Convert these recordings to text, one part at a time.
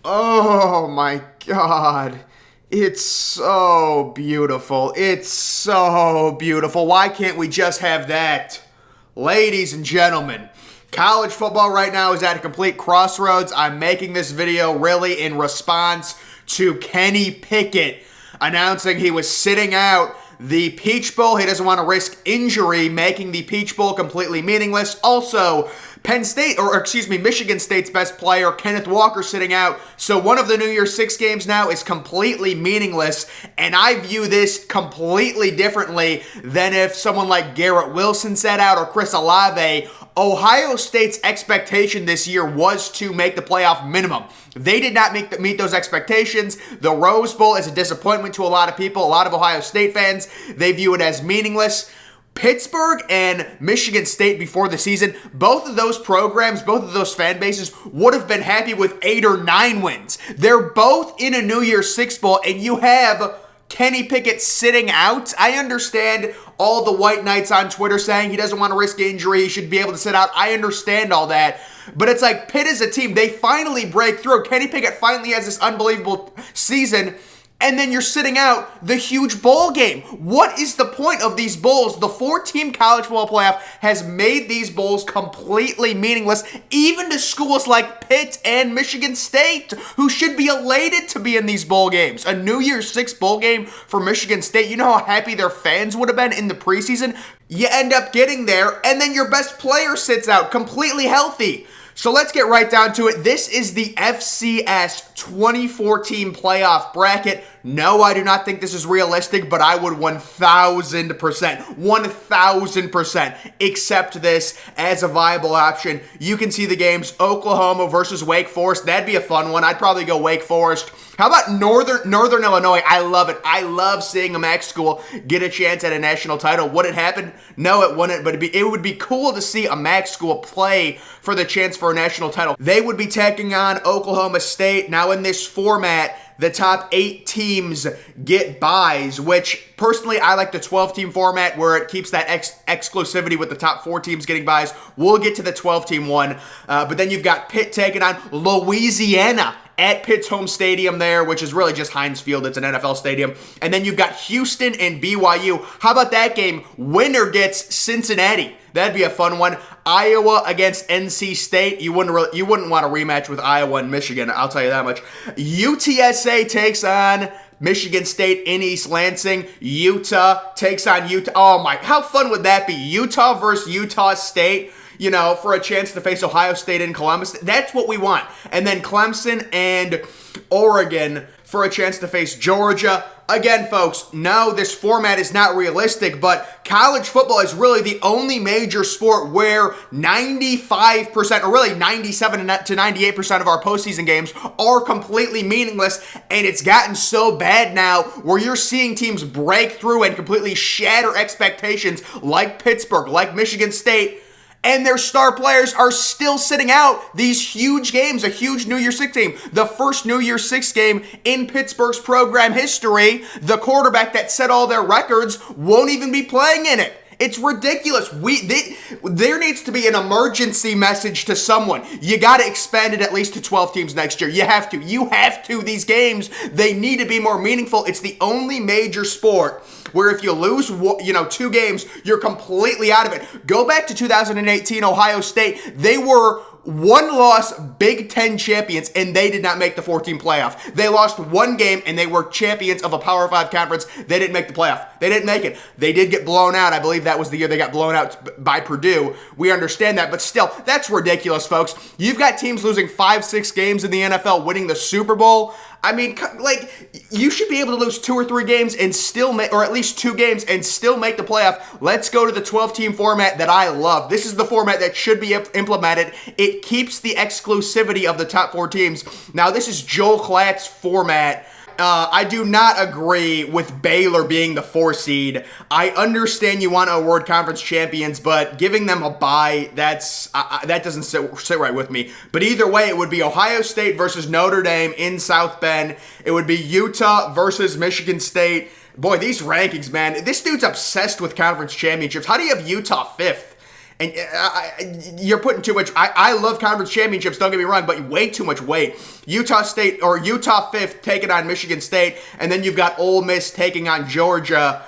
Oh my God. It's so beautiful. It's so beautiful. Why can't we just have that? Ladies and gentlemen, college football right now is at a complete crossroads. I'm making this video really in response to Kenny Pickett announcing he was sitting out the Peach Bowl. He doesn't want to risk injury, making the Peach Bowl completely meaningless. Also, Michigan State's best player, Kenneth Walker, sitting out. So one of the New Year's Six games now is completely meaningless. And I view this completely differently than if someone like Garrett Wilson sat out or Chris Olave. Ohio State's expectation this year was to make the playoff minimum. They did not meet those expectations. The Rose Bowl is a disappointment to a lot of people, a lot of Ohio State fans. They view it as meaningless. Pittsburgh and Michigan State before the season, both of those programs, both of those fan bases would have been happy with 8 or 9 wins. They're both in a New Year's Six Bowl, and you have Kenny Pickett sitting out. I understand all the white knights on Twitter saying he doesn't want to risk injury, he should be able to sit out. I understand all that. But it's like Pitt is a team. They finally break through. Kenny Pickett finally has this unbelievable season. And then you're sitting out the huge bowl game. What is the point of these bowls? The 4-team college football playoff has made these bowls completely meaningless, even to schools like Pitt and Michigan State, who should be elated to be in these bowl games. A New Year's Six bowl game for Michigan State. You know how happy their fans would have been in the preseason? You end up getting there, and then your best player sits out completely healthy. So let's get right down to it. This is the FCS 2014 playoff bracket. No, I do not think this is realistic, but I would 1000% accept this as a viable option. You can see the games, Oklahoma versus Wake Forest. That'd be a fun one. I'd probably go Wake Forest. How about Northern Illinois? I love it. I love seeing a MAC school get a chance at a national title. Would it happen? No, it wouldn't, but it would be cool to see a MAC school play for the chance for a national title. They would be taking on Oklahoma State. Now in this format, the top 8 teams get byes, which personally I like the 12-team format where it keeps that exclusivity with the top 4 teams getting byes. We'll get to the 12-team one. But then you've got Pitt taking on Louisiana at Pitt's home stadium there, which is really just Heinz Field. It's an NFL stadium. And then you've got Houston and BYU. How about that game? Winner gets Cincinnati. That'd be a fun one. Iowa against NC State. You wouldn't want a rematch with Iowa and Michigan, I'll tell you that much. UTSA takes on Michigan State in East Lansing. Utah takes on Utah. Oh my, how fun would that be? Utah versus Utah State, you know, for a chance to face Ohio State and Columbus. That's what we want. And then Clemson and Oregon for a chance to face Georgia. Again, folks, no, this format is not realistic, but college football is really the only major sport where 95%, or really 97 to 98% of our postseason games are completely meaningless, and it's gotten so bad now where you're seeing teams break through and completely shatter expectations like Pittsburgh, like Michigan State, and their star players are still sitting out these huge games, a huge New Year's Six game. The first New Year's Six game in Pittsburgh's program history, the quarterback that set all their records won't even be playing in it. It's ridiculous. There needs to be an emergency message to someone. You got to expand it at least to 12 teams next year. You have to. These games, they need to be more meaningful. It's the only major sport where if you lose, 2 games, you're completely out of it. Go back to 2018 Ohio State. They were 1-loss Big Ten champions, and they did not make the 14 playoff. They lost 1 game, and they were champions of a Power 5 conference. They didn't make the playoff. They didn't make it. They did get blown out. I believe that was the year they got blown out by Purdue. We understand that, but still, that's ridiculous, folks. You've got teams losing 5-6 games in the NFL, winning the Super Bowl. I mean, like, you should be able to lose 2 or 3 games and still make, or at least 2 games and still make the playoff. Let's go to the 12-team format that I love. This is the format that should be implemented. It keeps the exclusivity of the top 4 teams. Now, this is Joel Klatt's format. I do not agree with Baylor being the 4 seed. I understand you want to award conference champions, but giving them a bye, that doesn't sit right with me. But either way, it would be Ohio State versus Notre Dame in South Bend. It would be Utah versus Michigan State. Boy, these rankings, man. This dude's obsessed with conference championships. How do you have Utah 5th? And you're putting too much. I love conference championships, don't get me wrong, but way too much weight. Utah State, or Utah 5th, taking on Michigan State, and then you've got Ole Miss taking on Georgia.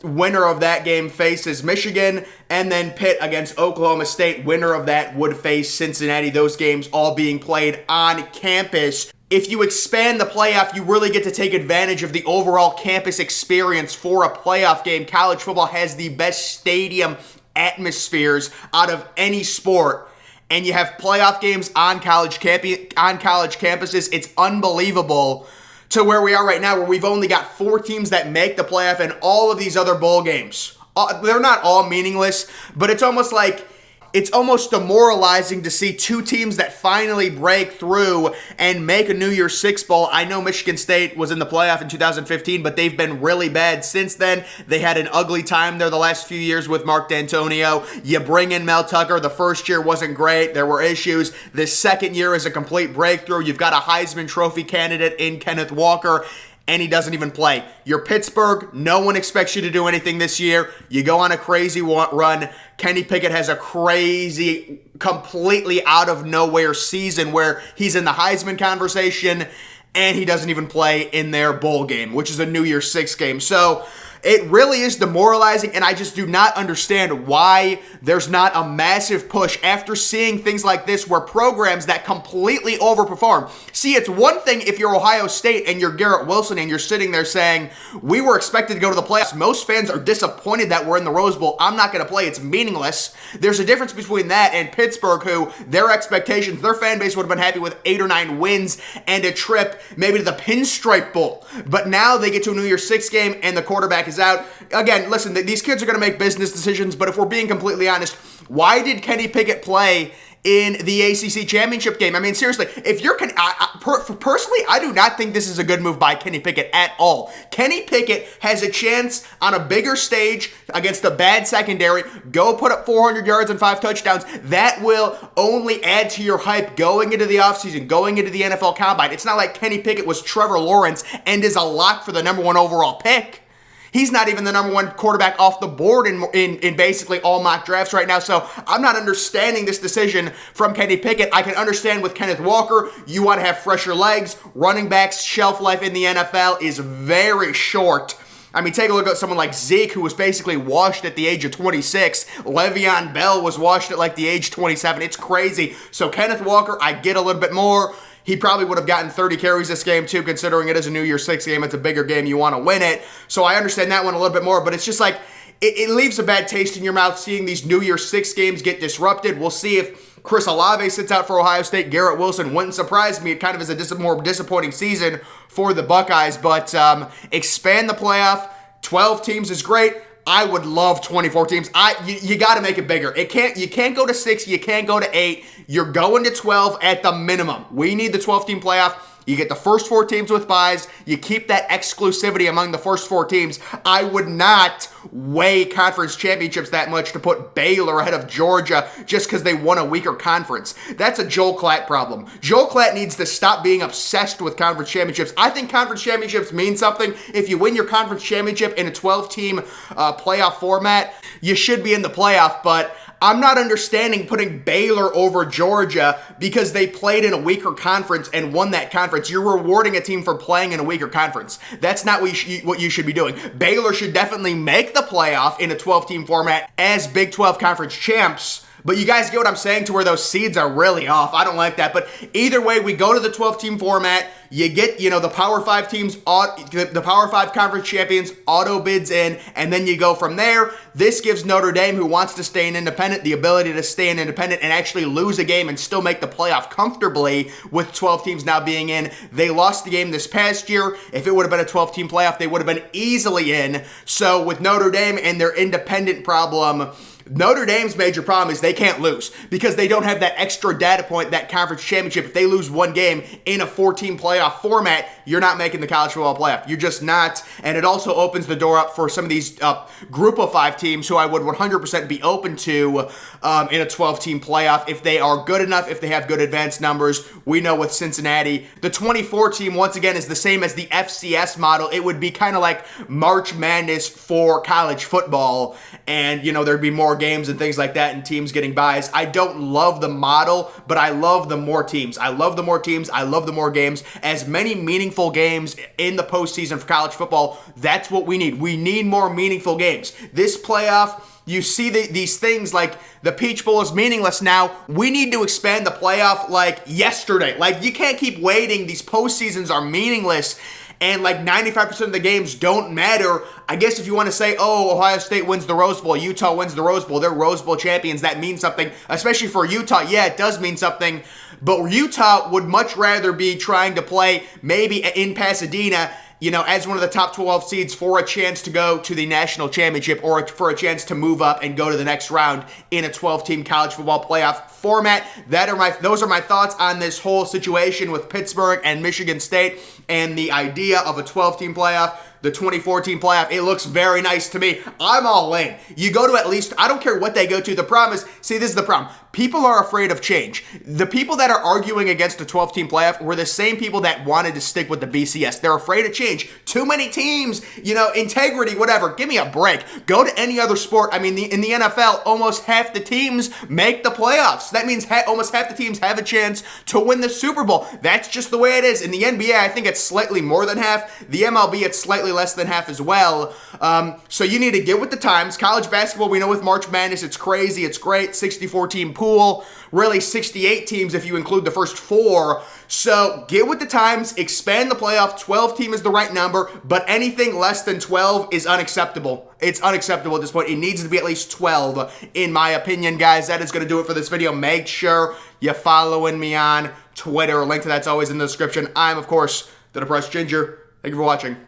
Winner of that game faces Michigan, and then Pitt against Oklahoma State. Winner of that would face Cincinnati. Those games all being played on campus. If you expand the playoff, you really get to take advantage of the overall campus experience for a playoff game. College football has the best stadium atmospheres out of any sport. And you have playoff games on college campuses. It's unbelievable to where we are right now, where we've only got 4 teams that make the playoff, and all of these other bowl games, they're not all meaningless, but it's almost demoralizing to see 2 teams that finally break through and make a New Year's Six bowl. I know Michigan State was in the playoff in 2015, but they've been really bad since then. They had an ugly time there the last few years with Mark D'Antonio. You bring in Mel Tucker. The first year wasn't great. There were issues. The second year is a complete breakthrough. You've got a Heisman Trophy candidate in Kenneth Walker, and he doesn't even play. You're Pittsburgh. No one expects you to do anything this year. You go on a crazy run. Kenny Pickett has a crazy, completely out of nowhere season where he's in the Heisman conversation, and he doesn't even play in their bowl game, which is a New Year's Six game. So it really is demoralizing, and I just do not understand why there's not a massive push after seeing things like this where programs that completely overperform. See, it's one thing if you're Ohio State and you're Garrett Wilson and you're sitting there saying, we were expected to go to the playoffs. Most fans are disappointed that we're in the Rose Bowl. I'm not going to play. It's meaningless. There's a difference between that and Pittsburgh, who their expectations, their fan base would have been happy with 8 or 9 wins and a trip maybe to the Pinstripe Bowl. But now they get to a New Year's Six game and the quarterback is out. Again, listen, these kids are going to make business decisions, but if we're being completely honest, why did Kenny Pickett play in the ACC championship game? I mean, seriously, if you're personally, I do not think this is a good move by Kenny Pickett at all. Kenny Pickett has a chance on a bigger stage against a bad secondary. Go put up 400 yards and 5 touchdowns. That will only add to your hype going into the offseason, going into the NFL Combine. It's not like Kenny Pickett was Trevor Lawrence and is a lock for the number 1 overall pick. He's not even the number 1 quarterback off the board in basically all mock drafts right now. So I'm not understanding this decision from Kenny Pickett. I can understand with Kenneth Walker, you want to have fresher legs. Running backs' shelf life in the NFL is very short. I mean, take a look at someone like Zeke, who was basically washed at the age of 26. Le'Veon Bell was washed at like the age 27. It's crazy. So Kenneth Walker, I get a little bit more. He probably would have gotten 30 carries this game too, considering it is a New Year's Six game. It's a bigger game. You want to win it. So I understand that one a little bit more, but it's just like, it leaves a bad taste in your mouth seeing these New Year's Six games get disrupted. We'll see if Chris Olave sits out for Ohio State. Garrett Wilson wouldn't surprise me. It kind of is a more disappointing season for the Buckeyes, but expand the playoff. 12 teams is great. I would love 24 teams. You got to make it bigger. You can't go to 6. You can't go to 8. You're going to 12 at the minimum. We need the 12-team playoff. You get the first 4 teams with byes. You keep that exclusivity among the first 4 teams. I would not weigh conference championships that much to put Baylor ahead of Georgia just because they won a weaker conference. That's a Joel Klatt problem. Joel Klatt needs to stop being obsessed with conference championships. I think conference championships mean something. If you win your conference championship in a 12-team playoff format, you should be in the playoff, but I'm not understanding putting Baylor over Georgia because they played in a weaker conference and won that conference. You're rewarding a team for playing in a weaker conference. That's not what you should be doing. Baylor should definitely make the playoff in a 12-team format as Big 12 conference champs. But you guys get what I'm saying, to where those seeds are really off. I don't like that. But either way, we go to the 12-team format. You get, the Power 5 teams, the Power 5 conference champions auto bids in, and then you go from there. This gives Notre Dame, who wants to stay independent, the ability to stay independent and actually lose a game and still make the playoff comfortably with 12 teams now being in. They lost the game this past year. If it would have been a 12-team playoff, they would have been easily in. So with Notre Dame and their independent problem, Notre Dame's major problem is they can't lose because they don't have that extra data point, that conference championship. If they lose one game in a 14 playoff format, you're not making the college football playoff. You're just not. And it also opens the door up for some of these group of 5 teams who I would 100% be open to in a 12-team playoff if they are good enough, if they have good advanced numbers. We know with Cincinnati, the 24 team, once again, is the same as the FCS model. It would be kind of like March Madness for college football. And, there'd be more games and things like that and teams getting buys. I don't love the model, but I love the more teams. I love the more teams. I love the more games. As many meaningful games in the postseason for college football, that's what we need. We need more meaningful games. This playoff, you see these things like the Peach Bowl is meaningless now. We need to expand the playoff like yesterday. Like, you can't keep waiting. These postseasons are meaningless. And like 95% of the games don't matter. I guess if you want to say, oh, Ohio State wins the Rose Bowl, Utah wins the Rose Bowl, they're Rose Bowl champions, that means something. Especially for Utah, yeah, it does mean something. But Utah would much rather be trying to play maybe in Pasadena, as one of the top 12 seeds for a chance to go to the national championship or for a chance to move up and go to the next round in a 12-team college football playoff format. Those are my thoughts on this whole situation with Pittsburgh and Michigan State and the idea of a 12-team playoff. The 2014 playoff, it looks very nice to me. I'm all in. You go to at least, I don't care what they go to. The problem is, see, this is the problem. People are afraid of change. The people that are arguing against a 12-team playoff were the same people that wanted to stick with the BCS. They're afraid of change. Too many teams, integrity, whatever. Give me a break. Go to any other sport. I mean, in the NFL, almost half the teams make the playoffs. That means almost half the teams have a chance to win the Super Bowl. That's just the way it is. In the NBA, I think it's slightly more than half. The MLB, it's slightly less than half as well. So you need to get with the times. College basketball, we know with March Madness, it's crazy. It's great. 64-team pool. Really 68 teams if you include the first 4. So get with the times. Expand the playoff. 12 team is the right number, but anything less than 12 is unacceptable. It's unacceptable at this point. It needs to be at least 12, in my opinion, guys. That is going to do it for this video. Make sure you're following me on Twitter. A link to that's always in the description. I'm, of course, the Depressed Ginger. Thank you for watching.